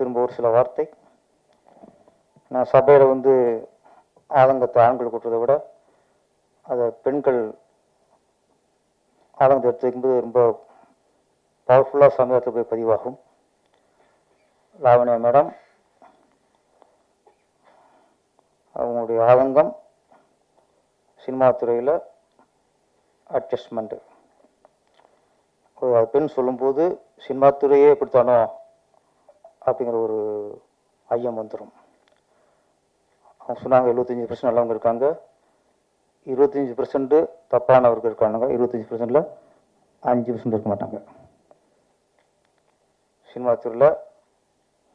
திரும்ப ஒரு சில வார்த்தை. நான் சபையில் வந்து ஆதங்கத்தை ஆண்கள் கூட்டுறதை விட அதை பெண்கள் ஆதங்கத்தை எடுத்து வைக்கும்போது ரொம்ப பவர்ஃபுல்லாக சமயத்தில் போய் பதிவாகும். லாவண்யா மேடம் அவங்களுடைய ஆதங்கம் சினிமா துறையில் அட்ஜஸ்ட்மெண்ட்டு பெண் சொல்லும்போது சினிமா துறையே எப்படித்தானோ அப்படிங்கிற ஒரு ஐயம் வந்துடும். அவங்க சொன்னாங்க 75% நல்லவங்க இருக்காங்க, 25% தப்பானவர்கள் இருக்காங்க, 25%ல் 5% இருக்க மாட்டாங்க. சினிமா துறையில்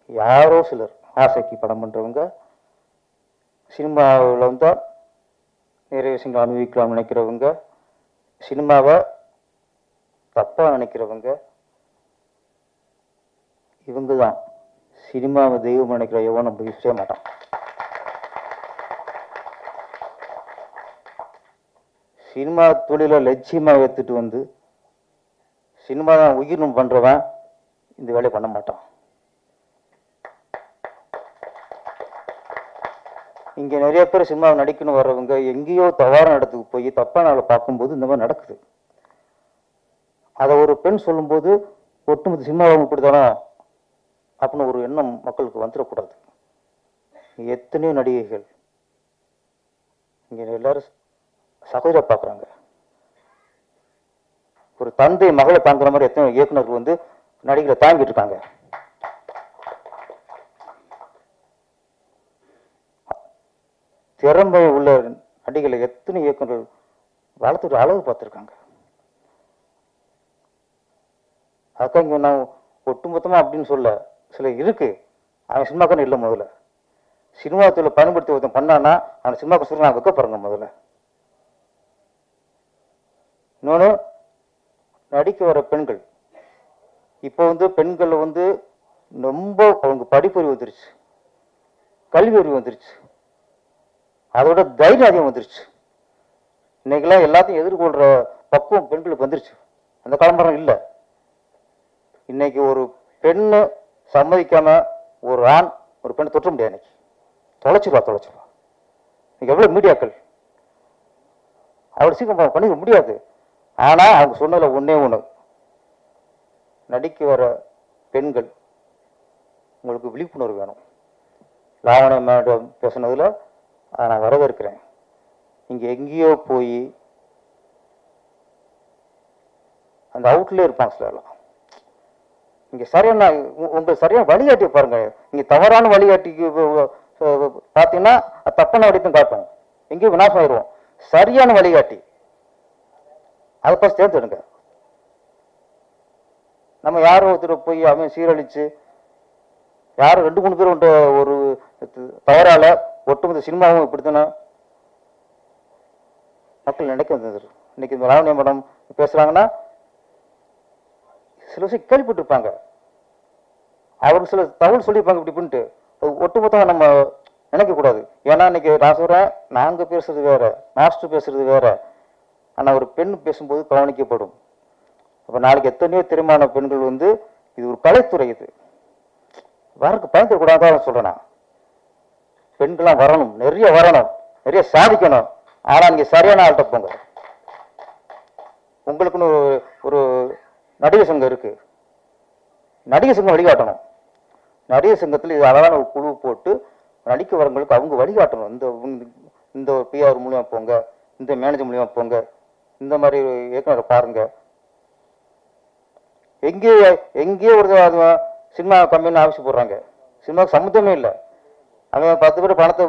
யாரோ சிலர் ஆசைக்கு படம் பண்ணுறவங்க, சினிமாவில் வந்தால் நிறைய விஷயங்கள் அனுபவிக்கலாம்னு நினைக்கிறவங்க, சினிமாவை தப்பாக நினைக்கிறவங்க, இவங்க தான் சினிமாவை தெய்வம் நினைக்கிற எவனும் அப்படி செய்ய மாட்டான். சினிமா தொழிலை லட்சியமாக எடுத்துட்டு வந்து சினிமா தான் உயிர்னு பண்ணுறவன் இந்த வேலையை பண்ண மாட்டான். இங்கே நிறைய பேர் சினிமாவை நடிக்கணும் வர்றவங்க எங்கேயோ தவறான இடத்துக்கு போய் தப்பான ஆளை பார்க்கும்போது இந்த மாதிரி நடக்குது. அதை ஒரு பெண் சொல்லும்போது ஒட்டுமொத்த சினிமாவை இப்படித்தானோ அப்படின்னு ஒரு எண்ணம் மக்களுக்கு வந்துடக்கூடாது. எத்தனையோ நடிகைகள் இங்கே எல்லாரும் சகோதர பார்க்குறாங்க. ஒரு தந்தை மகளை தாங்குற மாதிரி எத்தனை இயக்குநர்கள் வந்து நடிகரை தாங்கிட்டு இருக்காங்க. திறமை உள்ள நடிகளை எத்தனை இயக்குநர்கள் வளர்த்துட்டு அழகு பார்த்துருக்காங்க. அதுக்காக இங்கே நான் ஒட்டுமொத்தமாக அப்படின்னு சொல்ல சில இருக்கு. அவன் சினிமாக்கான இல்லை. முதல்ல சினிமா தொழிலை பயன்படுத்தி ஒருத்தன் பண்ணான்னா அவன் சினிமாக்கு சொல்லி நான் வைக்க பாருங்க. முதல்ல இன்னொன்று, நடிக்க வர பெண்கள் இப்போ வந்து பெண்கள் வந்து ரொம்ப அவங்க படிப்பறிவு வந்துருச்சு, கல்வி அறிவு வந்துருச்சு, அதோட தைரியம் அதிகம் வந்துருச்சு. இன்னைக்கெல்லாம் எல்லாத்தையும் எதிர்கொள்கிற பக்குவம் பெண்களுக்கு வந்துருச்சு. அந்த காலம்பரம் இல்லை. இன்னைக்கு ஒரு பெண்ணு சம்மதிக்காம ஒரு ஆண் ஒரு பெண்ணை தொற்ற முடியாது. இன்னைக்கு தொலைச்சிருவா. இன்னைக்கு எவ்வளோ மீடியாக்கள் அவ்வளோ சீக்கிரம் பண்ணிக்க முடியாது. ஆனால் அவங்க சொன்னதில் ஒன்றே ஒன்று, நடிக்க வர பெண்கள் உங்களுக்கு விழிப்புணர்வு வேணும். லாவண்யா மேடம் பேசுனதில் அதை நான் வரவேற்கிறேன். இங்கே எங்கேயோ போய் அந்த அவுட்லேயே இருப்பாங்க சிலர்லாம். இங்கே சரியான உங்களுக்கு சரியான வழிகாட்டி பாருங்க. இங்கே தவறான வழிகாட்டிக்கு பார்த்தீங்கன்னா தப்பான வழித்தான் காட்டும், எங்கேயும் விநாசம் ஆயிடுவோம். சரியான வழிகாட்டி அதை பார்த்து தேர்ந்தெடுங்க. நம்ம யாரும் ஒருத்தர் போய் அவன் சீரழிச்சு யாரும் 2-3 பேர் ஒரு தவறால ஒட்டுமொத்த சினிமாவும் இப்படித்தானே மக்கள் நினைக்க வந்தது. இன்னைக்கு இந்த லாவண்யா மேடம் பேசுறாங்கன்னா சில விஷயம் கேள்விப்பட்டிருப்பாங்க, அவருக்கு சில தகவல் சொல்லியிருப்பாங்க. இப்படி பண்ணிட்டு ஒட்டுமொத்தமாக நம்ம நினைக்கக்கூடாது. ஏன்னா இன்னைக்கு நான் சொல்கிறேன், நாங்கள் பேசுறது வேற, மாஸ்டர் பேசுறது வேற. ஆனால் ஒரு பெண் பேசும்போது கவனிக்கப்படும். அப்போ நாளைக்கு எத்தனையோ திறமையான பெண்கள் வந்து இது ஒரு கலைத்துறை, இது வரக்கு பயந்துடக்கூடாதான் சொல்கிறேன். நான் பெண்கள்லாம் வரணும், நிறைய சாதிக்கணும். ஆனால் நீங்கள் சரியான ஆள்கிட்ட போங்க. உங்களுக்குன்னு ஒரு நடிகர் சங்கம் இருக்கு, நடிகர் சங்கம் வழிகாட்டணும். நடிகர் சங்கத்தில் இது அழகான ஒரு குழு போட்டு நடிக்க வரவங்களுக்கு அவங்க வழிகாட்டணும். இந்த பிஆர் மூலியமாக போங்க, இந்த மேனேஜர் மூலியமாக போங்க, இந்த மாதிரி இயக்குனரை பாருங்க. எங்கேயோ ஒரு சினிமா கம்பெனி ஆவசியப்படுறாங்க, சினிமாவுக்கு சம்மந்தமே இல்லை. அவன் 10 பேர் பணத்தை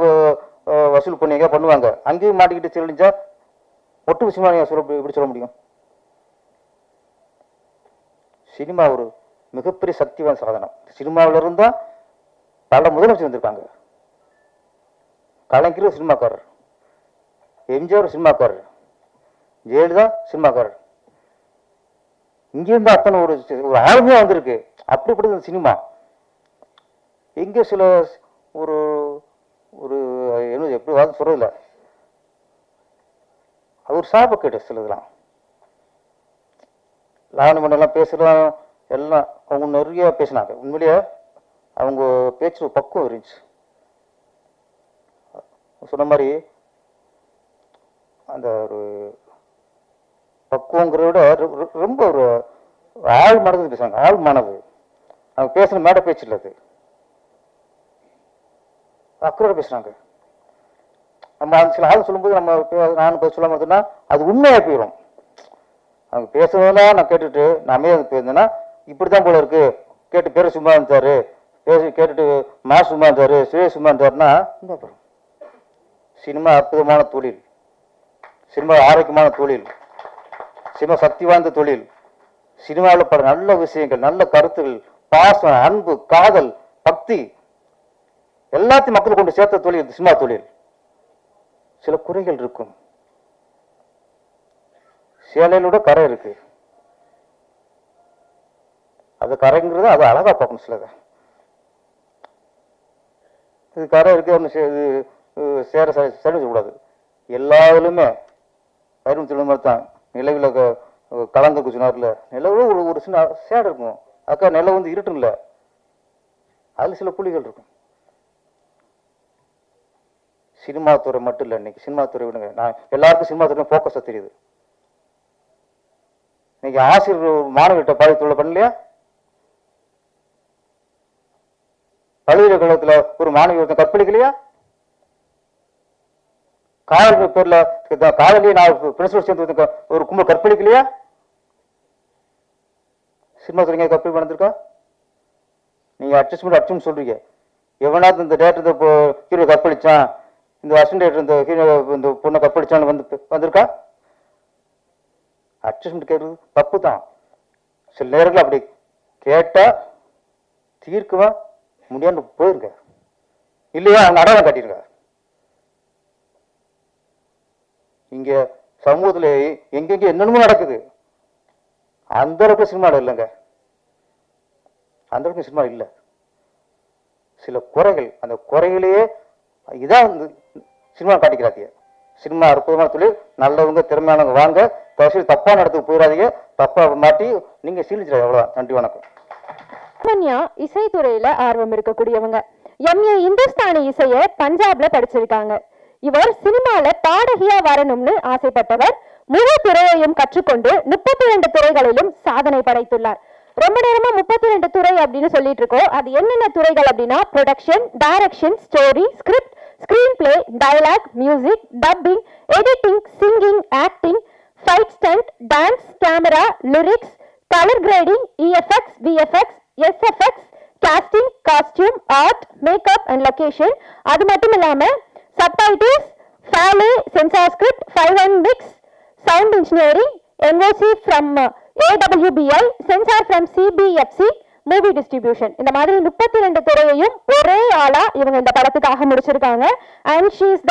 வசூல் பண்ணி எங்கேயா பண்ணுவாங்க, அங்கேயும் மாட்டிக்கிட்டு செல்லிஞ்சா ஒட்டு சினிமா இப்படி சொல்ல முடியும்? சினிமா ஒரு மிகப்பெரிய சக்திவான சாதனம். சினிமாவில் இருந்தால் பல முதலமைச்சர் வந்திருக்காங்க. கலைஞர் சினிமாக்காரர், எம்ஜிஆர் சினிமாக்காரர், ஜெயலலிதா சினிமாக்காரர். இங்கிருந்து அத்தனை ஒரு ஆளுமையாக வந்திருக்கு. அப்படிப்பட்ட சினிமா இங்கே சில ஒரு ஒரு என்ன எப்படி சொல்றதில்ல, அது ஒரு சாபக்கேடு. சிலதுலாம் லாவணி மண்டலாம் பேசுகிறோம், எல்லாம் அவங்க நிறைய பேசினாங்க. உண்மையிலேயே அவங்க பேச்சு பக்குவம் இருந்துச்சு. சொன்ன மாதிரி அந்த ஒரு பக்குவங்கிறத விட ரொம்ப ஒரு ஆள் மனது பேசுறாங்க. ஆள் மனது அவங்க பேசுன மேடை பேச்சு இல்லை, அது அக்கறை பேசுறாங்க. நம்ம சில ஆள் சொல்லும்போது நம்ம நானும் பேச சொல்லாம இருந்தோம்னா அது உண்மையா போயிடும். அவங்க பேசுறதெல்லாம் நான் கேட்டுட்டு நாமே அது போயிருந்தேன்னா இப்படித்தான் போல இருக்கு, கேட்டு பேர சும்மா இருந்தாரு, பேசி கேட்டுட்டு மாஸ் சும்மா இருந்தாரு, சுரேஷ் சும்மா இருந்தாருன்னா அப்புறம் சினிமா அற்புதமான தொழில், சினிமா ஆரோக்கியமான தொழில், சினிமா சக்தி வாய்ந்த தொழில். சினிமாவில் பல நல்ல விஷயங்கள், நல்ல கருத்துகள், பாசம், அன்பு, காதல், பக்தி எல்லாத்தையும் மக்கள் கொண்டு சேர்த்த தொழில் சினிமா தொழில். சில குறைகள் இருக்கும். சேலையிலோட கரை இருக்கு, அது கரைங்கிறது அது அழகா பார்க்கணும். சிலதை இது கரை இருக்கு அப்படின்னு சேர சொல்லக்கூடாது. எல்லாருமே பயிரும் சொல்லும் மாதிரி தான். நிலவில் கலந்துருக்கு சொன்னார்ல, நிலவுல ஒரு சின்ன சேடை இருக்கும். அக்கா நிலம் வந்து இருட்டுல அதுல சில புள்ளிகள் இருக்கும். சினிமா துறை மட்டும் இல்லை, இன்னைக்கு சினிமா துறை விடுங்க, நான் எல்லாருக்கும் சினிமா துறை போக்கஸா தெரியுது. இன்னைக்கு ஆசிரியர் மாணவர்கிட்ட பாதித்துள்ள பண்ணலையா? பல்கலைக்கழகத்துல ஒரு மாணவி ஒருத்தன் கற்பழிக்கலையா? காதல் பேர்ல காதலியே நான் பிரின்சிபல் சேர்ந்து ஒரு கும்பல் கற்பழிக்கலையா? சினிமா துறைங்க கற்பழி நடந்திருக்கா? நீங்க அட்ஜஸ்ட்மெண்ட் சொல்றீங்க. எவனாவது இந்த டேரக்டர் ஹீரோ கற்பழிச்சான், இந்த அசிஸ்டன்ட் டேரக்டர் இந்த ஹீரோ இந்த பொண்ணை கற்பழிச்சான்னு வந்திருக்கா? அட்ஜஸ்ட்மெண்ட் கேட்கறது தப்பு தான். சில நேரங்கள் அப்படி கேட்டா தீர்க்கவா முடியாம போயிருங்க, இல்லையா அவங்க அடையாளம் காட்டிருங்க. இங்க சமூகத்துல எங்கெங்க என்னென்னமோ நடக்குது, அந்த அளவுக்கு சினிமா இல்லைங்க, அந்த அளவுக்கு சினிமா இல்லை. சில குறைகள், அந்த குறைகளையே இதான் சினிமா காட்டிக்கிறாங்க. சினிமா அற்புதமான தொழில், நல்லவங்க திறமையானவங்க வாங்க, தப்பான இடத்துக்கு போயிடாதீங்க, தப்பா மாட்டி நீங்க சீலிச்சிட. எவ்வளவுதான். நன்றி, வணக்கம். இசைத்துறையில ஆர்வம் இருக்கக்கூடியவங்க. எம்ஏ இந்துஸ்தானி இசைய பஞ்சாப்ல படிச்சிருக்காங்க. இவர் சினிமால பாடகியா வரணும்னு ஆசைப்பட்டவர். முழு துறையையும் கற்றுக்கொண்டு 32 துறைகளிலும் சாதனை படைத்துள்ளார். ரொம்ப நேரமா 32 துறை அப்படின்னு சொல்லிட்டு இருக்கோம். அது என்னென்ன துறைகள் அப்படின்னா production, direction, story, script, screen play, dialogue, music, dubbing, editing, singing, acting, fight stunt, dance, camera, lyrics, colour grading, EFX, VFX, SFX, casting, costume, art, makeup and location. அது மட்டும் இல்லாம subtitles, foley, censor script, 5-1 mix, sound engineering, NOC from AWBI, censor from CBFC, movie distribution. இந்த மாதிரி 32 துறையையும் ஒரே ஆளா இவங்க இந்த படத்துக்காக முடிச்சிருக்காங்க. And she is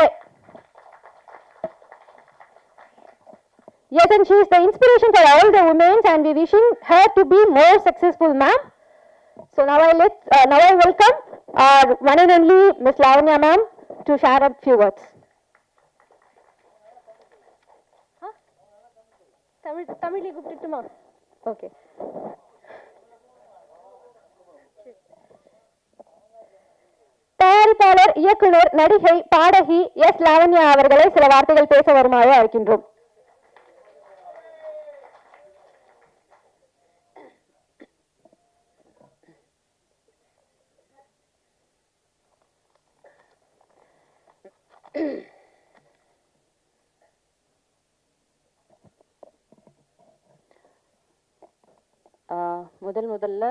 the inspiration for all the women and we wishing her to be more successful, ma'am. So now I welcome our one and only Miss Lavanya ma'am to share a few words. தமிழ்ல கூப்பிட்டுமா? Okay. தயாரிப்பாளர், இயக்குனர், நடிகை, பாடகி S Lavanya அவர்களை சில வார்த்தைகள் பேச வருமாறு அழைக்கின்றோம். முதல்ல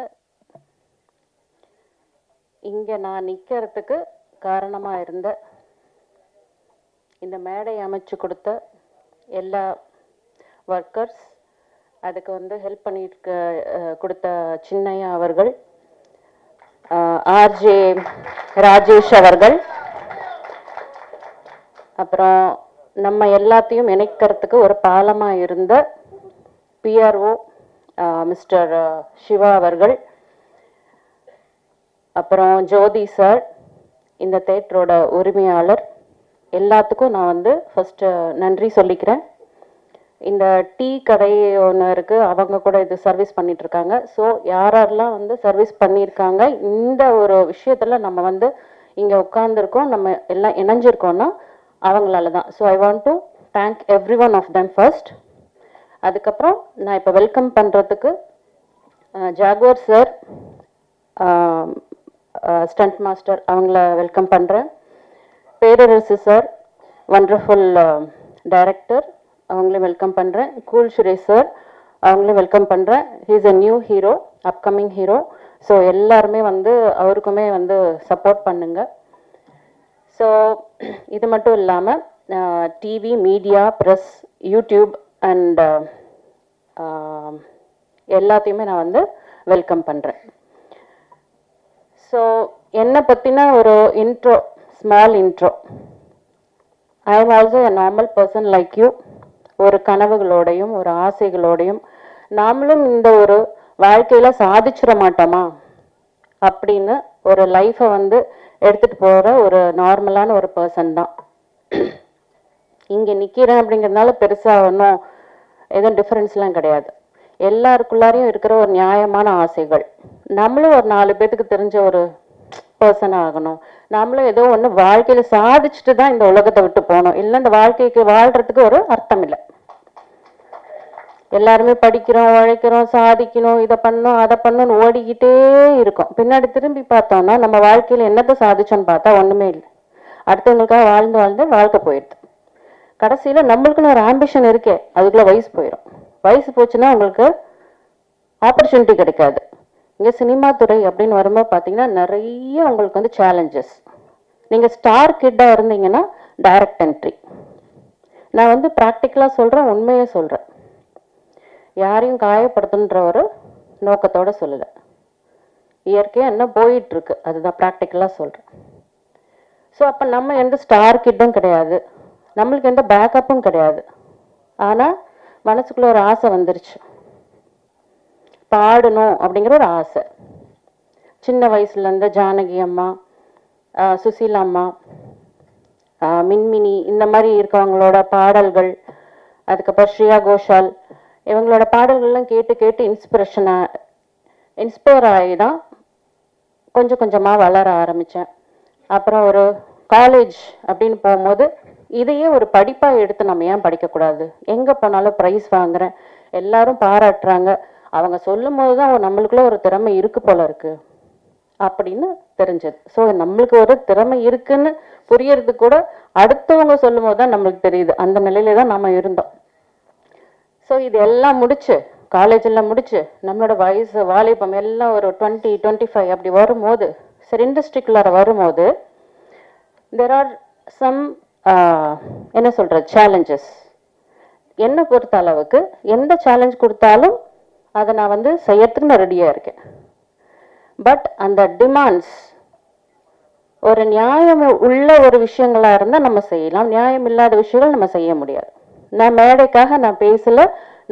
இங்க நான் நிக்கிறதுக்கு காரணமா இருந்த, இந்த மேடை அமைச்சு கொடுத்த எல்லா ஒர்க்கர்ஸ், அதுக்கு ஹெல்ப் பண்ணிட்டு கொடுத்த சின்னையா அவர்கள், ஆர்ஜே ராஜேஷ் அவர்கள், அப்புறம் நம்ம எல்லாத்தையும் இணைக்கிறதுக்கு ஒரு பாலமா இருந்த PRO மிஸ்டர் சிவா அவர்கள், அப்புறம் ஜோதி சார், இந்த தேட்டரோட உரிமையாளர், எல்லாத்துக்கும் நான் ஃபர்ஸ்ட் நன்றி சொல்லிக்கிறேன். இந்த டீ கடை ஒன்று இருக்குது, அவங்க கூட இது சர்வீஸ் பண்ணிட்டு இருக்காங்க. ஸோ யாரெல்லாம் வந்து சர்வீஸ் பண்ணியிருக்காங்க, இந்த ஒரு விஷயத்தில் நம்ம வந்து இங்கே உட்காந்துருக்கோம், நம்ம எல்லாம் இணைஞ்சிருக்கோம்னா அவங்களால தான். So I want to thank every one of them first. அதுக்கப்புறம் நான் இப்போ வெல்கம் பண்ணுறதுக்கு ஜாகுவர் சார், ஸ்டண்ட் மாஸ்டர், அவங்கள வெல்கம் பண்ணுறேன். பேரரசு சார், வண்டர்ஃபுல் டைரக்டர், அவங்களையும் வெல்கம் பண்ணுறேன். கூல் சுரேஷ் சார், அவங்களையும் வெல்கம் பண்ணுறேன். He's a new hero, upcoming hero. So எல்லாருமே வந்து அவருக்குமே வந்து சப்போர்ட் பண்ணுங்க. ஸோ இது மட்டும் இல்லாமல் TV, media, press, YouTube and எல்லாத்தையுமே நான் வந்து வெல்கம் பண்ணுறேன். ஸோ என்னை பற்றின ஒரு intro, small intro. I am also a normal person like you. ஒரு கனவுகளோடையும் ஒரு ஆசைகளோடையும் நாமளும் இந்த ஒரு வாழ்க்கையில் சாதிச்சிட மாட்டோமா அப்படின்னு ஒரு லைஃப்பை வந்து எடுத்துகிட்டு போகிற ஒரு நார்மலான ஒரு பர்சன் தான். இங்கே நிற்கிறேன் அப்படிங்கிறதுனால பெருசாக ஒன்றும் எதுவும் டிஃப்ரென்ஸ்லாம் கிடையாது. எல்லாருக்குள்ளாரையும் இருக்கிற ஒரு நியாயமான ஆசைகள். நம்மளும் ஒரு 4 பேத்துக்கு தெரிஞ்ச ஒரு பர்சன் ஆகணும். நம்மளும் ஏதோ ஒன்று வாழ்க்கையில் சாதிச்சுட்டு தான் இந்த உலகத்தை விட்டு போகணும். இல்லை இந்த வாழ்க்கைக்கு வாழ்கிறதுக்கு ஒரு அர்த்தம் இல்லை. எல்லாருமே படிக்கிறோம், உழைக்கிறோம், சாதிக்கணும், இதை பண்ணணும், அதை பண்ணணும்னு ஓடிக்கிட்டே இருக்கோம். பின்னாடி திரும்பி பார்த்தோம்னா நம்ம வாழ்க்கையில் என்னத்தை சாதிச்சோன்னு பார்த்தா ஒன்றுமே இல்லை. அடுத்தவங்களுக்காக வாழ்ந்து வாழ்ந்து வாழ்க்கை போயிடுது. கடைசியில் நம்மளுக்குன்னு ஒரு ஆம்பிஷன் இருக்கே, அதுக்குள்ளே வயசு போயிடும். வயசு போச்சுன்னா உங்களுக்கு ஆப்பர்ச்சுனிட்டி கிடைக்காது. இங்கே சினிமா துறை அப்படின்னு வரும்போது பார்த்தீங்கன்னா நிறைய உங்களுக்கு வந்து சேலஞ்சஸ். நீங்கள் ஸ்டார் கிட்டாக இருந்தீங்கன்னா டைரக்ட் என்ட்ரி. நான் வந்து ப்ராக்டிக்கலாக சொல்கிறேன், உண்மையே சொல்கிறேன். யாரையும் காயப்படுத்துன்ற ஒரு நோக்கத்தோடு சொல்லலை. இயற்கையாக என்ன போயிட்டுருக்கு அதுதான் ப்ராக்டிக்கலாக சொல்கிறேன். ஸோ அப்போ நம்ம எந்த ஸ்டார் கிட்டும் கிடையாது, நம்மளுக்கு எந்த பேக்கப்பும் கிடையாது. ஆனால் மனசுக்குள்ள ஒரு ஆசை வந்துருச்சு, பாடணும் அப்படிங்கிற ஒரு ஆசை. சின்ன வயசுலேருந்து ஜானகி அம்மா, சுசீலா அம்மா, மின்மினி, இந்த மாதிரி இருக்கவங்களோட பாடல்கள், அதுக்கப்புறம் ஸ்ரேயா கோஷால், இவங்களோட பாடல்கள்லாம் கேட்டு கேட்டு இன்ஸ்பயர் ஆகி தான் கொஞ்சம் கொஞ்சமாக வளர ஆரம்பித்தேன். அப்புறம் ஒரு காலேஜ் அப்படின்னு போகும்போது இதையே ஒரு படிப்பாக எடுத்து நம்ம ஏன் படிக்கக்கூடாது, எங்கே போனாலும் ப்ரைஸ் வாங்குறேன், எல்லாரும் பாராட்டுறாங்க, அவங்க சொல்லும் போது தான் நம்மளுக்குள்ள ஒரு திறமை இருக்கு போல இருக்கு அப்படின்னு தெரிஞ்சது. ஸோ நம்மளுக்கு ஒரு திறமை இருக்குன்னு புரியறது கூட அடுத்தவங்க சொல்லும் போது தான் நம்மளுக்கு தெரியுது. அந்த நிலையில தான் நம்ம இருந்தோம். ஸோ இது எல்லாம் முடிச்சு, காலேஜ் எல்லாம் முடிச்சு, நம்மளோட வயசு வாலிபம் எல்லாம் ஒரு 20, 25 அப்படி வரும்போது, சரி இண்டஸ்ட்ரிக்குள்ளார வரும்போது தெர் ஆர் சம் என்ன சொல்கிறது சேலஞ்சஸ். என்னை பொறுத்த அளவுக்கு எந்த சேலஞ்ச் கொடுத்தாலும் அதை நான் வந்து செய்யறதுக்கு நான் ரெடியாக இருக்கேன். பட் அந்த டிமாண்ட்ஸ் ஒரு நியாயம் உள்ள ஒரு விஷயங்களாக இருந்தால் நம்ம செய்யலாம், நியாயம் இல்லாத விஷயங்கள் நம்ம செய்ய முடியாது. நான் மேடைக்காக நான் பேசல,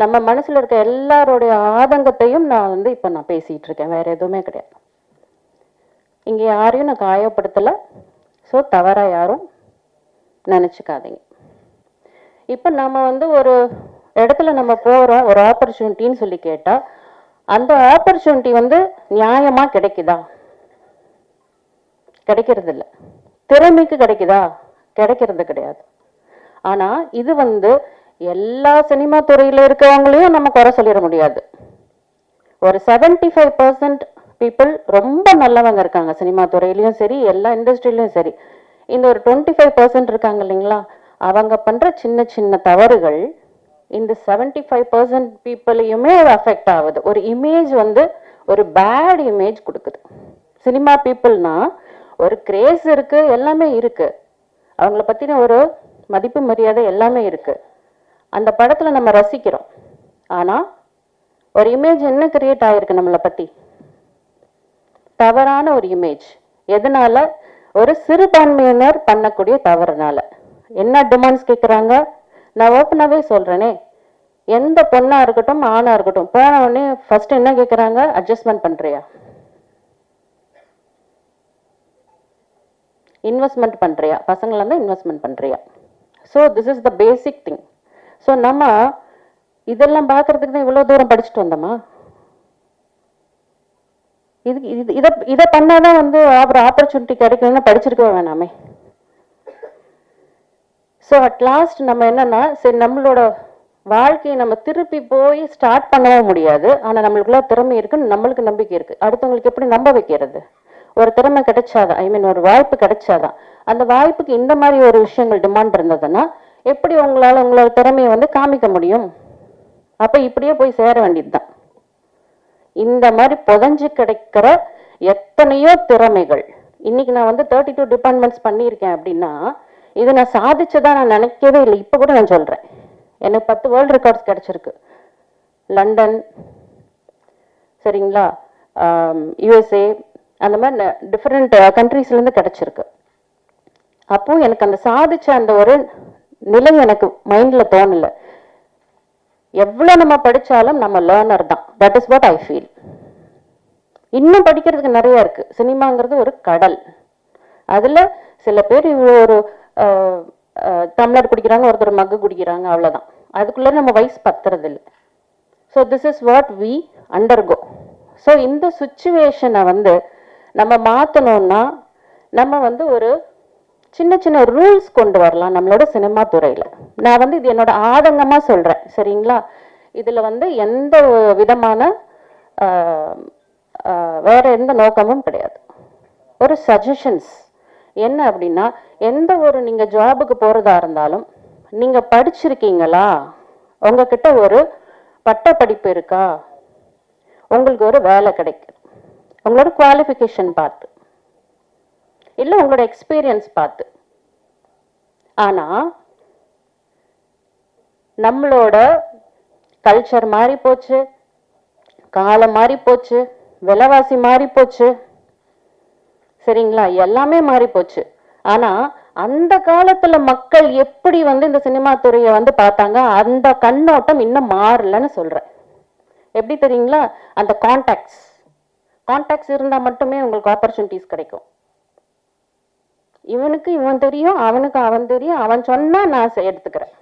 நம்ம மனசுல இருக்க எல்லாருடைய ஆதங்கத்தையும் நான் வந்து இப்போ நான் பேசிட்டு இருக்கேன், வேற எதுவுமே கிடையாது. இங்கே யாரையும் நான் காயப்படுத்தலை. ஸோ தவறா யாரும் நினச்சிக்காதீங்க. இப்போ நம்ம வந்து ஒரு இடத்துல நம்ம போகிறோம், ஒரு ஆப்பர்ச்சுனிட்டின்னு சொல்லி கேட்டால் அந்த ஆப்பர்ச்சுனிட்டி வந்து நியாயமாக கிடைக்குதா? கிடைக்கிறது இல்லை. திறமைக்கு கிடைக்குதா? கிடைக்கிறது கிடையாது. ஆனால் இது வந்து எல்லா சினிமா துறையில் இருக்கிறவங்களையும் நம்ம குறை சொல்லிட முடியாது. ஒரு 75% பீப்புள் ரொம்ப நல்லவங்க இருக்காங்க சினிமா துறையிலையும் சரி, எல்லா இண்டஸ்ட்ரியிலையும் சரி. இந்த ஒரு 25% இருக்காங்க இல்லைங்களா, அவங்க பண்ணுற சின்ன சின்ன தவறுகள் இந்த 75% பீப்புளையுமே அஃபெக்ட் ஆகுது. ஒரு இமேஜ் வந்து ஒரு பேட் இமேஜ் கொடுக்குது. சினிமா பீப்புள்னா ஒரு கிரேஸ் இருக்கு, எல்லாமே இருக்கு, அவங்கள பற்றின ஒரு மதிப்பு மரியாதை எல்லாமே இருக்கு, அந்த படத்தில் நம்ம ரசிக்கிறோம். ஆனால் ஒரு இமேஜ் என்ன கிரியேட் ஆகிருக்கு நம்மளை பற்றி? தவறான ஒரு இமேஜ். எதனால? ஒரு சிறுபான்மையினர் பண்ணக்கூடிய தவறுனால. என்ன டிமாண்ட்ஸ் கேட்குறாங்க? நான் ஓப்பனாகவே சொல்கிறேனே, எந்த பொண்ணாக இருக்கட்டும் ஆணாக இருக்கட்டும், போன உடனே ஃபர்ஸ்ட் என்ன கேட்குறாங்க? அட்ஜஸ்ட்மெண்ட் பண்ணுறியா, இன்வெஸ்ட்மெண்ட் பண்ணுறியா, பசங்களாக இருந்தால் இன்வெஸ்ட்மெண்ட் பண்ணுறியா. So this is the basic thing. So நம்ம இதெல்லாம் பார்க்கறதுக்கு தான் இவ்வளோ தூரம் படிச்சுட்டு வந்தோமா? இதை பண்ணாதான் வந்து அப்புறம் ஆப்பர்ச்சுனிட்டி கிடைக்கணும்னா படிச்சிருக்கவே வேணாமே. ஸோ அட் லாஸ்ட் நம்ம என்னன்னா, சரி நம்மளோட வாழ்க்கையை நம்ம திருப்பி போய் ஸ்டார்ட் பண்ணவும் முடியாது. ஆனால் நம்மளுக்குள்ள திறமை இருக்குன்னு நம்மளுக்கு நம்பிக்கை இருக்கு. அடுத்தவங்களுக்கு எப்படி நம்ப வைக்கிறது? ஒரு திறமை கிடைச்சாதான், ஐ மீன் ஒரு வாய்ப்பு கிடைச்சாதான். அந்த வாய்ப்புக்கு இந்த மாதிரி ஒரு விஷயங்கள் டிமாண்ட் இருந்ததுன்னா எப்படி உங்களோட திறமையை வந்து காமிக்க முடியும்? அப்ப இப்படியே போய் சேர வேண்டியதுதான். இந்த மாதிரி புதஞ்சு கிடைக்கிற எத்தனையோ திறமைகள். இன்னைக்கு நான் வந்து 32 டிபார்ட்மெண்ட்ஸ் பண்ணியிருக்கேன் அப்படின்னா இதை நான் சாதிச்சதா நான் நினைக்கவே இல்லை. இப்போ கூட நான் சொல்றேன், எனக்கு 10 வேர்ல்டு ரெக்கார்ட்ஸ் கிடைச்சிருக்கு. லண்டன், சரிங்களா, யுஎஸ்ஏ, அந்த மாதிரி டிஃப்ரெண்ட் கண்ட்ரீஸ்லேருந்து கிடைச்சிருக்கு. அப்போ எனக்கு அந்த சாதிச்ச அந்த ஒரு நிலை எனக்கு மைண்ட்ல தோணல. எவ்வளவு நம்ம படிச்சாலும் நம்ம லேர்னர் தான். That is what I feel. இன்னும் படிக்கிறதுக்கு நிறைய இருக்கு. சினிமாங்கிறது ஒரு கடல். அதுல சில பேர் இவ்வளோ ஒரு டம்ளர் குடிக்கிறாங்க, ஒருத்தர் மக்கு குடிக்கிறாங்க, அவ்வளவுதான். அதுக்குள்ள நம்ம வயசு பத்துறது இல்லை. So this is what we undergo. So இந்த சுச்சுவேஷனை வந்து நம்ம மாற்றணும்னா நம்ம வந்து ஒரு சின்ன சின்ன ரூல்ஸ் கொண்டு வரலாம் நம்மளோட சினிமா துறையில். நான் வந்து இது என்னோட ஆதங்கமாக சொல்கிறேன், சரிங்களா? இதில் வந்து எந்த விதமான வேற எந்த நோக்கமும் கிடையாது. ஒரு சஜஷன்ஸ் என்ன அப்படின்னா, எந்த ஒரு நீங்கள் ஜாபுக்கு போகிறதா இருந்தாலும் நீங்கள் படிச்சிருக்கீங்களா, உங்ககிட்ட ஒரு பட்ட படிப்பு இருக்கா, உங்களுக்கு ஒரு வேலை கிடைக்குது, உங்களோட குவாலிஃபிகேஷன் பார்த்து இல்லை உங்களோட எக்ஸ்பீரியன்ஸ் பார்த்து. ஆனா நம்மளோட கல்ச்சர் மாறி போச்சு, காலம் மாறி போச்சு, விலைவாசி மாறி போச்சு, சரிங்களா, எல்லாமே மாறி போச்சு. ஆனா அந்த காலத்துல மக்கள் எப்படி வந்து இந்த சினிமா துறையை வந்து பார்த்தாங்க, அந்த கண்ணோட்டம் இன்னும் மாறலன்னு சொல்றேன். எப்படி தெரியுங்களா? அந்த கான்டாக்ட்ஸ் இருந்தா மட்டுமே உங்களுக்கு ஆப்பர்ச்சுனிட்டிஸ் கிடைக்கும். இவனுக்கு இவன் தெரியும், அவனுக்கு அவன் தெரியும், அவன் சொன்னா நான் எடுத்துக்கிறேன்.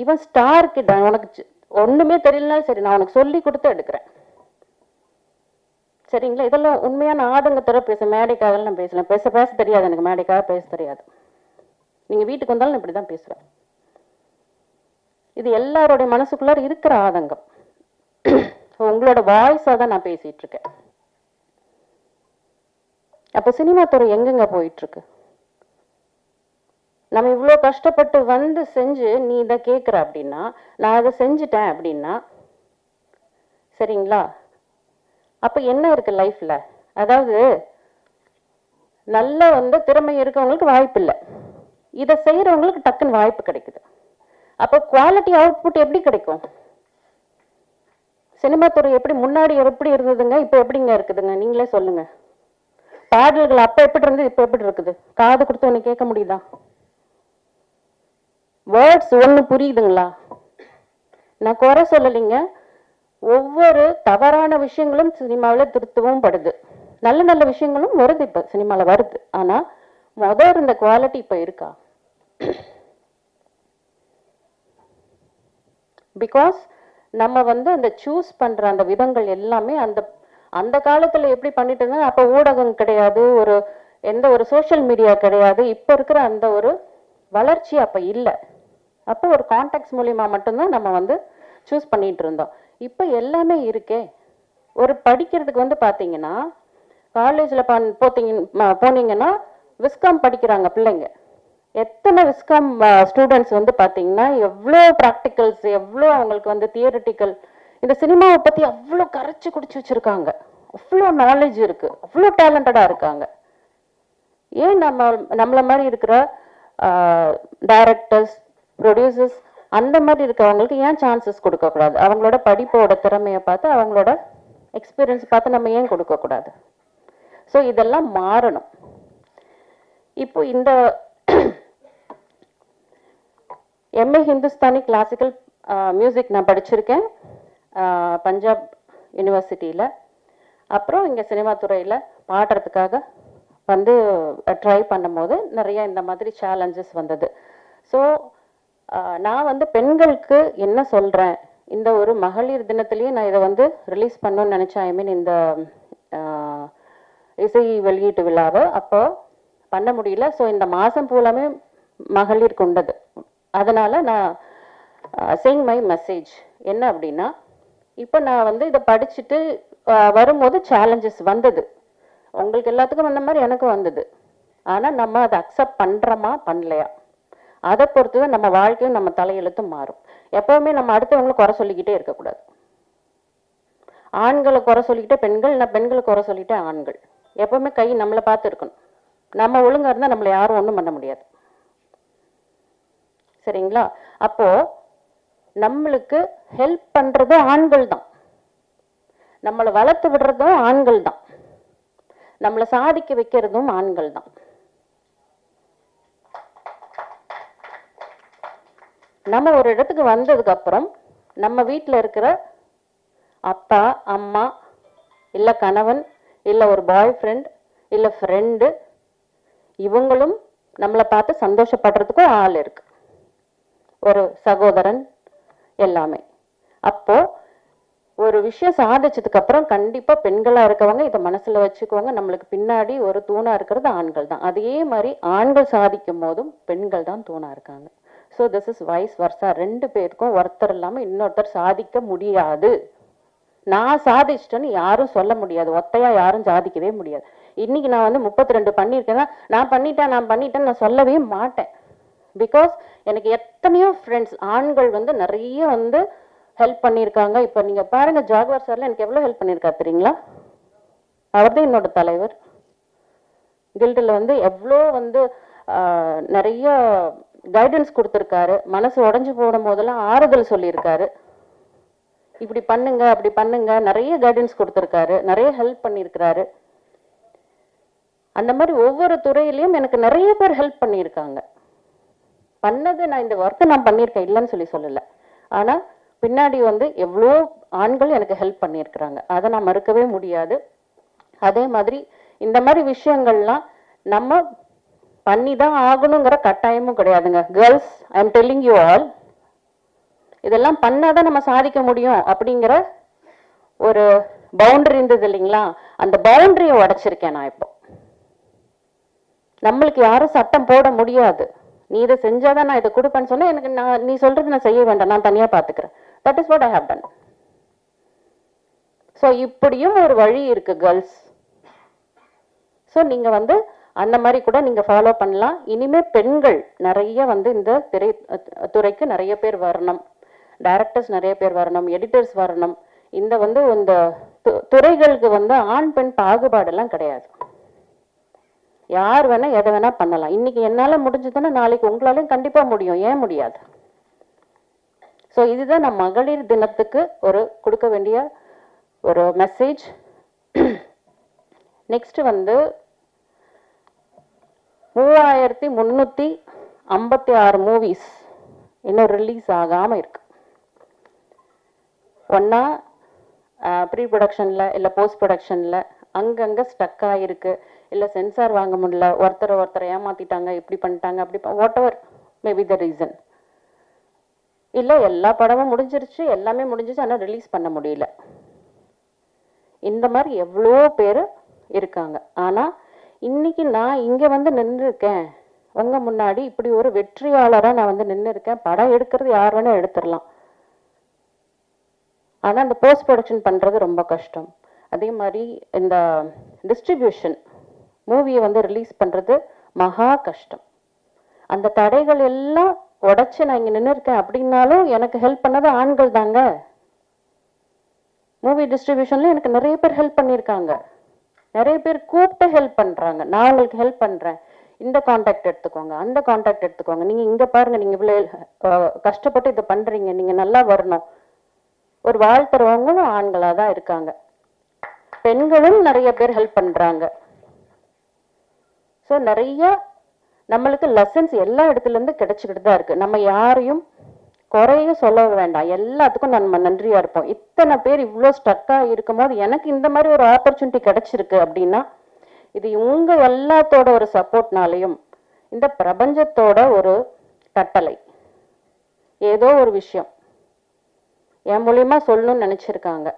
இவன் ஸ்டார் கிட்ட உனக்கு ஒண்ணுமே தெரியலனாலும் சரி, நான் உனக்கு சொல்லி கொடுத்து எடுக்கிறேன், சரிங்களா? இதெல்லாம் உண்மையான ஆதங்கத்தோட மேடைக்காக நான் பேசலாம். பேச தெரியாது எனக்கு, மேடைக்காக பேச தெரியாது. நீங்க வீட்டுக்கு வந்தாலும் நான் இப்படிதான் பேசுவேன். இது எல்லாருடைய மனசுக்குள்ளார இருக்கிற ஆதங்கம். உங்களோட வாய்ஸா தான் நான் பேசிட்டு இருக்கேன். அப்ப சினிமா துறை எங்கெங்க போயிட்டு இருக்கு? நம்ம இவ்வளோ கஷ்டப்பட்டு வந்து செஞ்சு நீ இதை கேட்குற அப்படின்னா, நான் அதை செஞ்சுட்டேன் அப்படின்னா, சரிங்களா, அப்ப என்ன இருக்கு லைஃப்ல? அதாவது நல்ல வந்து திறமை இருக்கவங்களுக்கு வாய்ப்பு இல்லை, இதை செய்யறவங்களுக்கு டக்குன்னு வாய்ப்பு கிடைக்குது. அப்ப குவாலிட்டி அவுட்புட் எப்படி கிடைக்கும்? சினிமா துறை எப்படி முன்னாடி எப்படி இருந்ததுங்க, இப்போ எப்படிங்க இருக்குதுங்க? நீங்களே சொல்லுங்க. பாடல்கள் அப்ப எப்படி இருந்தது, இப்ப எப்படி இருக்குது? காது கொடுத்து ஒண்ணு கேட்க முடியுதா? வேர்ட்ஸ் ஒண்ணு புரியுதுங்களா? நான் குறை சொல்லலைங்க. ஒவ்வொரு தவறான விஷயங்களும் சினிமாவில் திருத்தவும் படுது, நல்ல நல்ல விஷயங்களும் வருது, இப்ப சினிமாவில் வருது. ஆனா முதல் இருந்த குவாலிட்டி இப்ப இருக்கா? பிகாஸ் நம்ம வந்து அந்த சூஸ் பண்ற அந்த விதங்கள் எல்லாமே அந்த காலத்துல எப்படி பண்ணிட்டு இருந்தாங்க. அப்ப ஊடகம் கிடையாது, எந்த ஒரு சோஷியல் மீடியா கிடையாது, இப்ப இருக்கிற அந்த ஒரு வளர்ச்சி அப்ப இல்லை. அப்போ ஒரு கான்டாக்ட்ஸ் மூலியமா மட்டும்தான் நம்ம வந்து சூஸ் பண்ணிட்டு இருந்தோம். இப்ப எல்லாமே இருக்கே. ஒரு படிக்கிறதுக்கு வந்து பாத்தீங்கன்னா, காலேஜ்ல போனீங்கன்னா விஸ்காம் படிக்கிறாங்க பிள்ளைங்க. எத்தனை விஸ்காம் ஸ்டூடெண்ட்ஸ் வந்து பாத்தீங்கன்னா எவ்வளோ ப்ராக்டிகல்ஸ், எவ்வளோ அவங்களுக்கு வந்து தியரிட்டிக்கல், இந்த சினிமாவை பத்தி அவ்வளோ கரைச்சி குடிச்சு வச்சிருக்காங்க, அவ்வளோ நாலேஜ் இருக்கு, அவ்வளோ டேலண்டடா இருக்காங்க. ஏன் நம்மள மாதிரி இருக்கிற டைரக்டர்ஸ், ப்ரொடியூசர்ஸ் அந்த மாதிரி இருக்கிறவங்களுக்கு ஏன் சான்சஸ் கொடுக்கக்கூடாது? அவங்களோட படிப்போட திறமையை பார்த்து, அவங்களோட எக்ஸ்பீரியன்ஸ் பார்த்து நம்ம ஏன் கொடுக்கக்கூடாது? ஸோ இதெல்லாம் மாறணும். இப்போ இந்த எம்ஏ ஹிந்துஸ்தானி கிளாசிக்கல் மியூசிக் நான் படிச்சிருக்கேன் பஞ்சாப் யூனிவர்சிட்டியில். அப்புறம் இங்கே சினிமா துறையில் பாடுறதுக்காக வந்து ட்ரை பண்ணும்போது நிறைய இந்த மாதிரி சேலஞ்சஸ் வந்தது. ஸோ நான் வந்து பெண்களுக்கு என்ன சொல்றேன், இந்த ஒரு மகளிர் தினத்திலேயே நான் இதை வந்து ரிலீஸ் பண்ணணும்னு நினைச்சேன். ஐ மீன் இந்த இசை வெளியீட்டு விழாவை அப்போ பண்ண முடியல. ஸோ இந்த மாதம் பூலாமே மகளிர் கொண்டது. அதனால நான் சேயிங் மை மெசேஜ் என்ன அப்படின்னா, இப்போ நான் வந்து இதை படிச்சுட்டு வரும்போது சேலஞ்சஸ் வந்தது. உங்களுக்கு எல்லாத்துக்கும் வந்த மாதிரி எனக்கும் வந்தது. ஆனால் நம்ம அதை அக்செப்ட் பண்ணுறோமா பண்ணலையா, அதை பொறுத்து தான் நம்ம வாழ்க்கையும் நம்ம தலையெழுத்தும் மாறும். எப்பவுமே நம்ம அடுத்தவங்களை குறை சொல்லிக்கிட்டே இருக்கக்கூடாது. ஆண்களை குறை சொல்லிக்கிட்டே பெண்கள், நான் பெண்களை குறை சொல்லிட்டே ஆண்கள். எப்பவுமே கை நம்மளை பார்த்து இருக்கணும். நம்ம ஒழுங்கா இருந்தால் நம்மளை யாரும் ஒன்றும் பண்ண முடியாது. சரிங்களா? அப்போ நம்மளுக்கு ஹெல்ப் பண்றதும் ஆண்கள் தான், நம்மளை வளர்த்து விடுறதும் ஆண்கள் தான், நம்மளை சாதிக்க வைக்கிறதும் ஆண்கள் தான். நம்ம ஒரு இடத்துக்கு வந்ததுக்கு அப்புறம் நம்ம வீட்டில் இருக்கிற அப்பா அம்மா இல்ல கணவன் இல்ல ஒரு பாய் ஃப்ரெண்ட் இல்ல ஃப்ரெண்டு, இவங்களும் நம்மளை பார்த்து சந்தோஷப்படுறதுக்கும் ஆள் இருக்கு, ஒரு சகோதரன் எல்லாமே. அப்போ ஒரு விஷயம் சாதிச்சதுக்கு அப்புறம் கண்டிப்பா பெண்களா இருக்கவங்க இதை மனசுல வச்சுக்குவாங்க, நம்மளுக்கு பின்னாடி ஒரு தூணா இருக்கிறது ஆண்கள் தான். அதே மாதிரி ஆண்கள் சாதிக்கும் போதும் பெண்கள் தான் தூணா இருக்காங்க. So this is vice versa. ரெண்டு பேருக்கும் ஒருத்தர் இல்லாம இன்னொருத்தர் சாதிக்க முடியாது. நான் சாதிச்சிட்டேன்னு யாரும் சொல்ல முடியாது, ஒத்தையா யாரும் சாதிக்கவே முடியாது. இன்னைக்கு நான் வந்து 32 பண்ணியிருக்கேன்னா நான் பண்ணிட்டேன்னு நான் சொல்லவே மாட்டேன். பிகாஸ் எனக்கு எத்தனையோ ஃப்ரெண்ட்ஸ் ஆண்கள் வந்து நிறைய வந்து ஹெல்ப் பண்ணியிருக்காங்க. இப்போ நீங்க பாருங்க, ஜாகுவார் சார்ல எனக்கு எவ்வளோ ஹெல்ப் பண்ணியிருக்காரு தெரியுங்களா? அவர் தான் என்னோட தலைவர். கில்டில் வந்து எவ்வளோ வந்து நிறைய கைடன்ஸ் கொடுத்துருக்காரு. மனசு உடஞ்சு போடும் போதெல்லாம் ஆறுதல் சொல்லியிருக்காரு. இப்படி பண்ணுங்க அப்படி பண்ணுங்க, நிறைய கைடன்ஸ் கொடுத்துருக்காரு, நிறைய ஹெல்ப் பண்ணியிருக்கிறாரு. அந்த மாதிரி ஒவ்வொரு துறையிலையும் எனக்கு நிறைய பேர் ஹெல்ப் பண்ணியிருக்காங்க. பண்ணது நான் இந்த ஒர்க்கை நான் பண்ணியிருக்கேன் இல்லைன்னு சொல்லல. ஆனா பின்னாடி வந்து எவ்வளோ ஆண்கள் எனக்கு ஹெல்ப் பண்ணியிருக்கிறாங்க, அதை நான் மறுக்கவே முடியாது. அதே மாதிரி இந்த மாதிரி விஷயங்கள்லாம் நம்ம பண்ணி தான் ஆகணுங்கிற கட்டாயமும் கிடையாதுங்க. Girls, I am telling you all, இதெல்லாம் பண்ணாதான் நம்ம சாதிக்க முடியும் அப்படிங்கிற ஒரு பவுண்டரி இருந்தது இல்லைங்களா? அந்த பவுண்டரியை உடைச்சிருக்கேன் நான். இப்போ நம்மளுக்கு யாரும் சட்டம் போட முடியாது, நீ இதை செஞ்சாதான் நான் இதை கொடுப்பேன்னு சொன்னா எனக்கு நீ சொல்றது நான் செய்ய வேண்டாம், நான் தனியா பாத்துக்கிறேன். That is what I have done. So இப்படியும் ஒரு வழி இருக்கு கேர்ள்ஸ். ஸோ நீங்க வந்து அந்த மாதிரி கூட நீங்க ஃபாலோ பண்ணலாம். இனிமே பெண்கள் நிறைய வந்து இந்த துறைக்கு நிறைய பேர் வரணும், டைரக்டர்ஸ் நிறைய பேர் வரணும், எடிட்டர்ஸ் வரணும். இந்த வந்து இந்த துறைகளுக்கு வந்து ஆண் பெண் பாகுபாடெல்லாம் கிடையாது. யார் வேணா எதை வேணா பண்ணலாம். இன்னைக்கு என்னால முடிஞ்சதுன்னா நாளைக்கு உங்களாலையும் கண்டிப்பா முடியும், ஏன் முடியாது? ஸோ இதுதான் நான் மகளிர் தினத்துக்கு ஒரு கொடுக்க வேண்டிய ஒரு மெசேஜ். நெக்ஸ்ட் வந்து 3356 மூவிஸ் இன்னும் ரிலீஸ் ஆகாம இருக்கு. ஒன்னா ப்ரீ ப்ரொடக்ஷன்ல இல்ல போஸ்ட் ப்ரொடக்ஷன்ல அங்கங்க ஸ்டக் ஆயிருக்கு, இல்ல சென்சார் வாங்க முடியல, ஒருத்தரை ஏமாத்திட்டாங்க, இப்படி பண்ணிட்டாங்க, அப்படி what ever maybe the reason. இல்ல எல்லா படமும் முடிஞ்சிருச்சு, எல்லாமே முடிஞ்சிச்சு, ஆனா ரிலீஸ் பண்ண முடியல. இந்த மாதிரி எவ்வளோ பேர் இருக்காங்க. ஆனா இன்னைக்கு நான் இங்க வந்து நின்று இருக்கேன் உங்க முன்னாடி, இப்படி ஒரு வெற்றியாளரா நான் வந்து நின்று இருக்கேன். படம் எடுக்கிறது யார் வேணா எடுத்துடலாம், ஆனா அந்த போஸ்ட் ப்ரொடக்ஷன் பண்றது ரொம்ப கஷ்டம். அதே மாதிரி இந்த டிஸ்ட்ரிபியூஷன் மூவியை வந்து ரிலீஸ் பண்றது மகா கஷ்டம். அந்த தடைகள் எல்லாம் உடைச்சு நான் இங்க நின்று இருக்கேன் அப்படின்னாலும் எனக்கு ஹெல்ப் பண்ணது ஆண்கள் தாங்க. மூவி டிஸ்ட்ரிபியூஷன்ல எனக்கு நிறைய பேர் ஹெல்ப் பண்ணியிருக்காங்க, நிறைய பேர் கூப்பிட்டு ஹெல்ப் பண்றாங்க. நான் உங்களுக்கு ஹெல்ப் பண்றேன், இந்த கான்டாக்ட் எடுத்துக்கோங்க, அந்த கான்டாக்ட் எடுத்துக்கோங்க, நீங்க இங்க பாருங்க, நீங்க இவ்வளவு கஷ்டப்பட்டு இதை பண்றீங்க, நீங்க நல்லா வரணும். ஒரு வாழ்த்துறவங்களும் ஆண்களா தான் இருக்காங்க, பெண்களும் நிறைய பேர் ஹெல்ப் பண்றாங்க. ஸோ நிறைய நம்மளுக்கு லெசன்ஸ் எல்லா இடத்துல இருந்து கிடைச்சிக்கிட்டு தான் இருக்கு. நம்ம யாரையும் குறைய சொல்ல வேண்டாம், எல்லாத்துக்கும் நம்ம நன்றியா இருப்போம். இத்தனை பேர் இவ்வளோ ஸ்டக்கா இருக்கும் போது எனக்கு இந்த மாதிரி ஒரு ஆப்பர்ச்சுனிட்டி கிடைச்சிருக்கு அப்படின்னா இது உங்க எல்லாத்தோட ஒரு சப்போர்ட்னாலையும் இந்த பிரபஞ்சத்தோட ஒரு கட்டளை. ஏதோ ஒரு விஷயம் என் மூலியமா சொல்லணும்னு நினைச்சிருக்காங்க.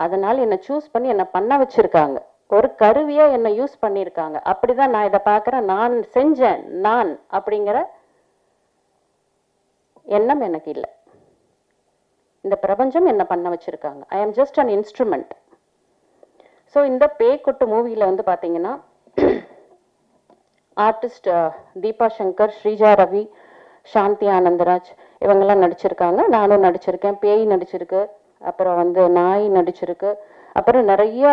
அதனால என்னை சூஸ் பண்ணி என்னை பண்ண வச்சிருக்காங்க. ஒரு கருவியா என்னை யூஸ் பண்ணியிருக்காங்க. அப்படிதான் நான் இதை பார்க்குறேன். நான் செஞ்சேன் நான் அப்படிங்கிற எண்ணம் எனக்கு இல்லை. இந்த பிரபஞ்சம் என்ன பண்ண வச்சிருக்காங்க. ஐ ஆம் ஜஸ்ட் அன் இன்ஸ்ட்ருமெண்ட். ஸோ இந்த பேய்க்குட்டு மூவியில் வந்து பார்த்தீங்கன்னா ஆர்டிஸ்ட் தீபா சங்கர், ஸ்ரீஜா ரவி, சாந்தி ஆனந்தராஜ் இவங்கெல்லாம் நடிச்சிருக்காங்க. நானும் நடிச்சிருக்கேன். பேய் நடிச்சிருக்கு, அப்புறம் வந்து நாய் நடிச்சிருக்கு, அப்புறம் நிறைய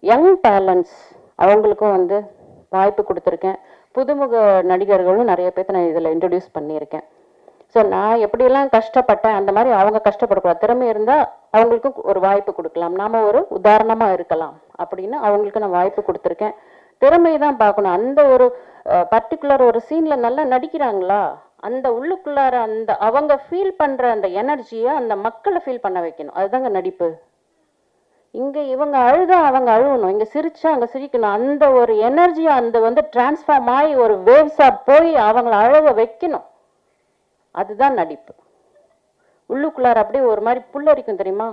யங் டேலண்ட்ஸ் அவங்களுக்கும் வந்து வாய்ப்பு கொடுத்துருக்கேன். புதுமுக நடிகர்களும் நிறைய பேர்த்த நான் இதில் இன்ட்ரடியூஸ் பண்ணியிருக்கேன். ஸோ நான் எப்படியெல்லாம் கஷ்டப்பட்டேன் அந்த மாதிரி அவங்க கஷ்டப்படக்கூடாது. திறமை இருந்தால் அவங்களுக்கும் ஒரு வாய்ப்பு கொடுக்கலாம், நாம ஒரு உதாரணமாக இருக்கலாம் அப்படின்னு அவங்களுக்கு நான் வாய்ப்பு கொடுத்துருக்கேன். திறமையை தான் பார்க்கணும். அந்த ஒரு பர்டிகுலர் ஒரு சீனில் நல்லா நடிக்கிறாங்களா, அந்த உள்ளுக்குள்ளார அந்த அவங்க ஃபீல் பண்ணுற அந்த எனர்ஜியை அந்த மக்களை ஃபீல் பண்ண வைக்கணும். அதுதாங்க நடிப்பு. இங்கே இவங்க அழுதா அவங்க அழுகணும், இங்கே சிரிச்சா அங்கே சிரிக்கணும். அந்த ஒரு எனர்ஜியை அந்த வந்து டிரான்ஸ்ஃபார்ம் ஆகி ஒரு வேவ்ஸாக போய் அவங்கள அழக வைக்கணும். அதுதான் நடிப்பு. உள்ளுக்குள்ளார அப்படியே ஒரு மாதிரி புல்லரிக்கும் தெரியுமா,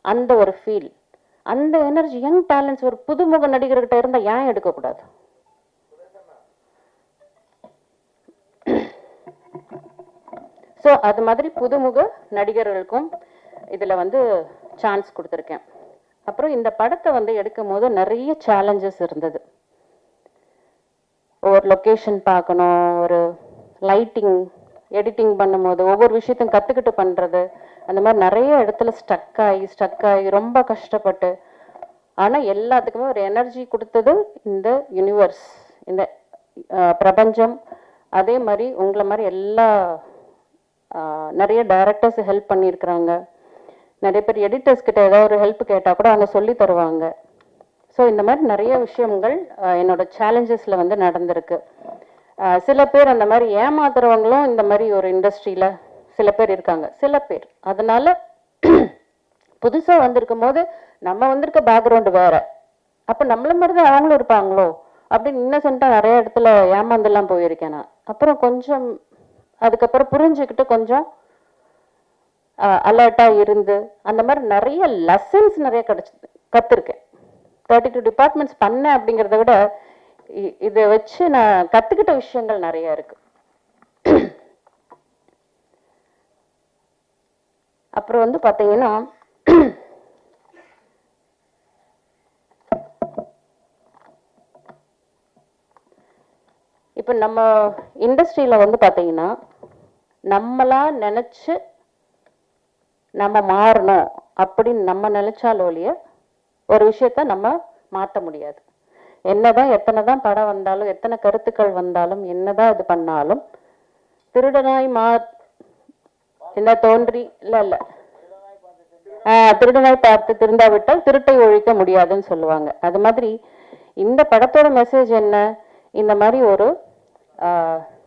அந்த ஒரு ஃபீல், அந்த எனர்ஜி யங் டேலண்ட்ஸ் ஒரு புதுமுக நடிகர்கிட்ட இருந்தால் ஏன் எடுக்கக்கூடாது? ஸோ அது மாதிரி புதுமுக நடிகர்களுக்கும் இதில் வந்து சான்ஸ் கொடுத்துருக்கேன். அப்புறம் இந்த படத்தை வந்து எடுக்கும் போது நிறைய சேலஞ்சஸ் இருந்தது. ஒவ்வொரு லொக்கேஷன் பார்க்கணும், ஒரு லைட்டிங், எடிட்டிங் பண்ணும்போது ஒவ்வொரு விஷயத்தையும் கற்றுக்கிட்டு பண்ணுறது, அந்த மாதிரி நிறைய இடத்துல ஸ்டக் ஆகி ரொம்ப கஷ்டப்பட்டு, ஆனால் எல்லாத்துக்குமே ஒரு எனர்ஜி கொடுத்தது இந்த யூனிவர்ஸ், இந்த பிரபஞ்சம். அதே மாதிரி உங்களை மாதிரி எல்லா நிறைய டைரக்டர்ஸ் ஹெல்ப் பண்ணியிருக்கிறாங்க. நிறைய பேர் எடிட்டர்ஸ் கிட்ட ஏதாவது ஒரு ஹெல்ப் கேட்டால் கூட அவங்க சொல்லி தருவாங்க. ஸோ இந்த மாதிரி நிறைய விஷயங்கள் என்னோட சேலஞ்சஸில் வந்து நடந்திருக்கு. சில பேர் அந்த மாதிரி ஏமாத்துறவங்களும் இந்த மாதிரி ஒரு இண்டஸ்ட்ரியில் சில பேர் இருக்காங்க. சில பேர் அதனால புதுசாக வந்திருக்கும் போது நம்ம வந்திருக்க பேக்ரவுண்டு வேற, அப்போ நம்மள மாதிரி தான் அவங்களும் இருப்பாங்களோ அப்படின்னு இன்னசென்ட்டாக நிறைய இடத்துல ஏமாந்துலாம் போயிருக்கேன் நான். அப்புறம் கொஞ்சம் அதுக்கப்புறம் புரிஞ்சுக்கிட்டு கொஞ்சம் அலர்ட்டாக இருந்து அந்த மாதிரி நிறைய லெசன்ஸ் நிறைய கற்றுருக்கேன். 32 டிபார்ட்மெண்ட்ஸ் பண்ணேன் அப்படிங்கிறத விட இதை வச்சு நான் கற்றுக்கிட்ட விஷயங்கள் நிறைய இருக்கு. அப்புறம் வந்து பார்த்தீங்கன்னா இப்போ நம்ம இண்டஸ்ட்ரியில் வந்து பார்த்தீங்கன்னா நம்மளா நினச்சி நம்ம மாறணும் அப்படின்னு நம்ம நினைச்சாலும் ஒழிய ஒரு விஷயத்த நம்ம மாற்ற முடியாது. என்னதான் எத்தனை தான் படம் வந்தாலும், எத்தனை கருத்துக்கள் வந்தாலும், என்னதான் இது பண்ணாலும், திருடனாய் என்ன தோன்றி இல்ல திருடனாய் பார்த்து திருந்தாவிட்டால் திருட்டை ஒழிக்க முடியாதுன்னு சொல்லுவாங்க. அது மாதிரி இந்த படத்தோட மெசேஜ் என்ன, இந்த மாதிரி ஒரு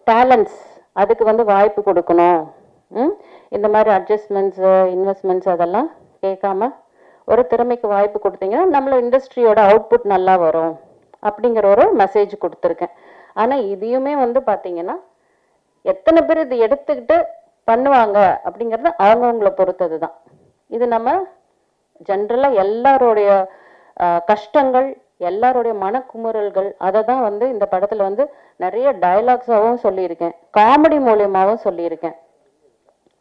டேலண்ட்ஸ் அதுக்கு வந்து வாய்ப்பு கொடுக்கணும். இந்த மாதிரி அட்ஜஸ்ட்மெண்ட்ஸு, இன்வெஸ்ட்மெண்ட்ஸ் அதெல்லாம் கேட்காம ஒரு திறமைக்கு வாய்ப்பு கொடுத்தீங்கன்னா நம்மள இண்டஸ்ட்ரியோட அவுட்புட் நல்லா வரும் அப்படிங்கிற ஒரு மெசேஜ் கொடுத்துருக்கேன். ஆனால் இதையுமே வந்து பார்த்தீங்கன்னா எத்தனை பேர் இது எடுத்துக்கிட்டு பண்ணுவாங்க அப்படிங்கிறது அவங்கவுங்கள பொறுத்தது தான். இது நம்ம ஜென்ரலாக எல்லாரோடைய கஷ்டங்கள், எல்லாருடைய மனக்குமுறல்கள், அதை தான் வந்து இந்த படத்தில் வந்து நிறைய டயலாக்ஸாகவும் சொல்லியிருக்கேன், காமெடி மூலியமாகவும் சொல்லியிருக்கேன்.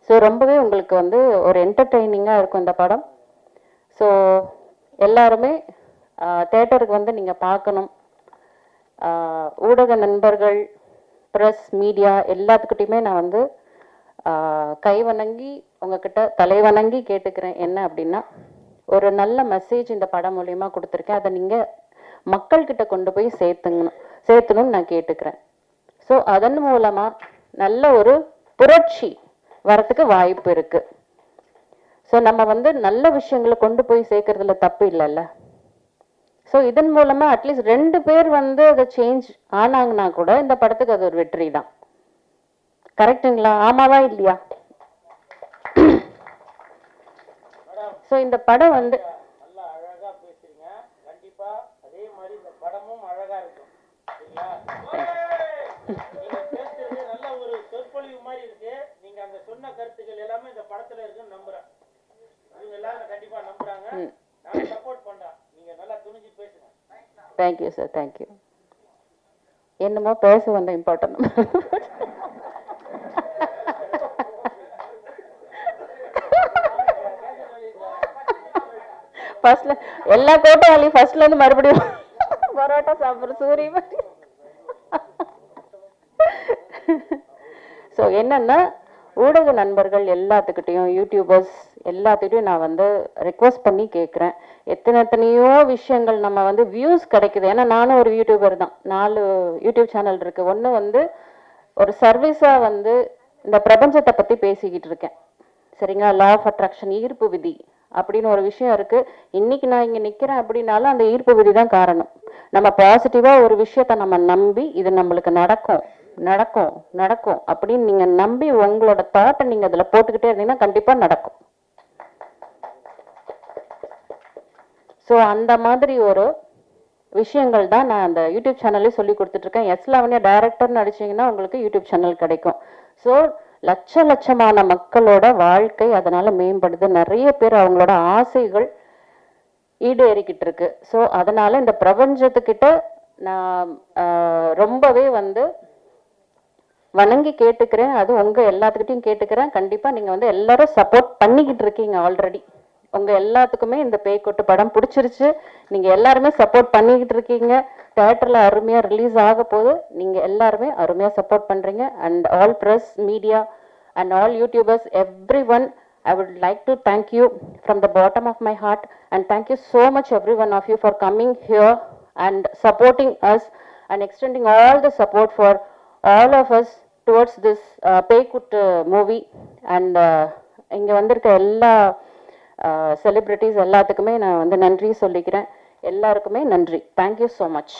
ஸோ ரொம்பவே உங்களுக்கு வந்து ஒரு என்டர்டெய்னிங்காக இருக்கும் இந்த படம். ஸோ எல்லாருமே தேட்டருக்கு வந்து நீங்கள் பார்க்கணும். ஊடக நண்பர்கள், ப்ரெஸ், மீடியா எல்லாத்துக்கிட்டையுமே நான் வந்து கை வணங்கி உங்ககிட்ட தலை வணங்கி கேட்டுக்கிறேன். என்ன அப்படின்னா, ஒரு நல்ல மெசேஜ் இந்த படம் மூலயமா கொடுத்துருக்கேன். அதை நீங்கள் மக்கள்கிட்ட கொண்டு போய் சேர்த்தணும்னு நான் கேட்டுக்கிறேன். ஸோ அதன் மூலமாக நல்ல ஒரு புரட்சி வரத்துக்கு வாய்ப்பு இருக்கு. ஸோ நம்ம வந்து நல்ல விஷயங்களை கொண்டு போய் சேர்க்கறதுல தப்பு இல்லைல்ல. ஸோ இதன் மூலமா அட்லீஸ்ட் 2 பேர் வந்து அதை சேஞ்ச் ஆனாங்கன்னா கூட இந்த படத்துக்கு அது ஒரு வெற்றி தான். கரெக்டுங்களா? ஆமாவா இல்லையா? ஸோ இந்த படம் வந்து நல்லா அழகா பேசுறீங்க. கண்டிப்பா அதே மாதிரி இந்த படமும் அழகா இருக்கும். நீங்க பேசுறது நல்ல ஒரு சொற்பொழிவு மாதிரி இருக்கு. நீங்க அந்த சொன்ன கருத்து தேங்க்யூ சார், தேங்க்யூ. என்னமோ பேச வந்த இம்பார்ட்டன்ட். ஃபர்ஸ்ட்ல எல்லா கோட்டையாலையும் ஃபர்ஸ்ட்ல இருந்து மறுபடியும் பரோட்டா சாப்பிட்ற சூரிய மாதிரி. ஸோ என்னன்னா, ஊடக நண்பர்கள் எல்லாத்துக்கிட்டையும், யூடியூபர்ஸ் எல்லாத்துக்கிட்டையும் நான் வந்து ரெக்வஸ்ட் பண்ணி கேட்குறேன். எத்தனையோ விஷயங்கள் நம்ம வந்து வியூஸ் கிடைக்குது. ஏன்னா நானும் ஒரு யூடியூபர் தான், 4 யூடியூப் சேனல் இருக்கு. ஒன்று வந்து ஒரு சர்வீஸாக வந்து இந்த பிரபஞ்சத்தை பற்றி பேசிக்கிட்டு இருக்கேன், சரிங்களா? லா ஆஃப் அட்ராக்ஷன், ஈர்ப்பு விதி அப்படின்னு ஒரு விஷயம் இருக்கு. இன்னைக்கு நான் இங்கே நிற்கிறேன் அப்படின்னாலும் அந்த ஈர்ப்பு விதி தான் காரணம். நம்ம பாசிட்டிவாக ஒரு விஷயத்த நம்ம நம்பி இது நம்மளுக்கு நடக்கும் நடக்கும் நடக்கும் அப்படின்னு நீங்க நம்பி உங்களோட தாட்டை நீங்க அதுல போட்டுக்கிட்டே இருந்தீங்கன்னா கண்டிப்பா நடக்கும். ஸோ அந்த மாதிரி ஒரு விஷயங்கள் தான் நான் அந்த யூடியூப் சேனல்லே சொல்லி கொடுத்துட்டு இருக்கேன். எஸ் லாவண்யா டைரக்டர்னு அடிச்சீங்கன்னா உங்களுக்கு யூடியூப் சேனல் கிடைக்கும். ஸோ லட்சமான மக்களோட வாழ்க்கை அதனால மேம்படுது. நிறைய பேர் அவங்களோட ஆசைகள் ஈடேறிக்கிட்டு இருக்கு. ஸோ அதனால இந்த பிரபஞ்சத்துக்கிட்ட நான் ரொம்பவே வந்து வணங்கி கேட்டுக்கிறேன். அது உங்க எல்லாத்துக்கிட்டையும் கேட்டுக்கிறேன். கண்டிப்பா நீங்க வந்து எல்லாரும் சப்போர்ட் பண்ணிக்கிட்டு இருக்கீங்க ஆல்ரெடி. உங்க எல்லாத்துக்குமே இந்த பேய்கொட்டு படம் பிடிச்சிருச்சு. நீங்க எல்லாருமே சப்போர்ட் பண்ணிக்கிட்டு இருக்கீங்க. தியேட்டர்ல அருமையா ரிலீஸ் ஆக போது. நீங்க எல்லாருமே அருமையா சப்போர்ட் பண்றீங்க. And all press media and all YouTubers, every one, I would like to thank you from the bottom of my heart, and thank you so much every one of you for coming here and supporting us and extending all the support for all of us towards this Peykut movie. And இங்க வந்திருக்க எல்லா celebrities எல்லாத்துக்குமே நான் வந்து நன்றி சொல்லிக்கிறேன். எல்லாருக்குமே நன்றி. Thank you so much.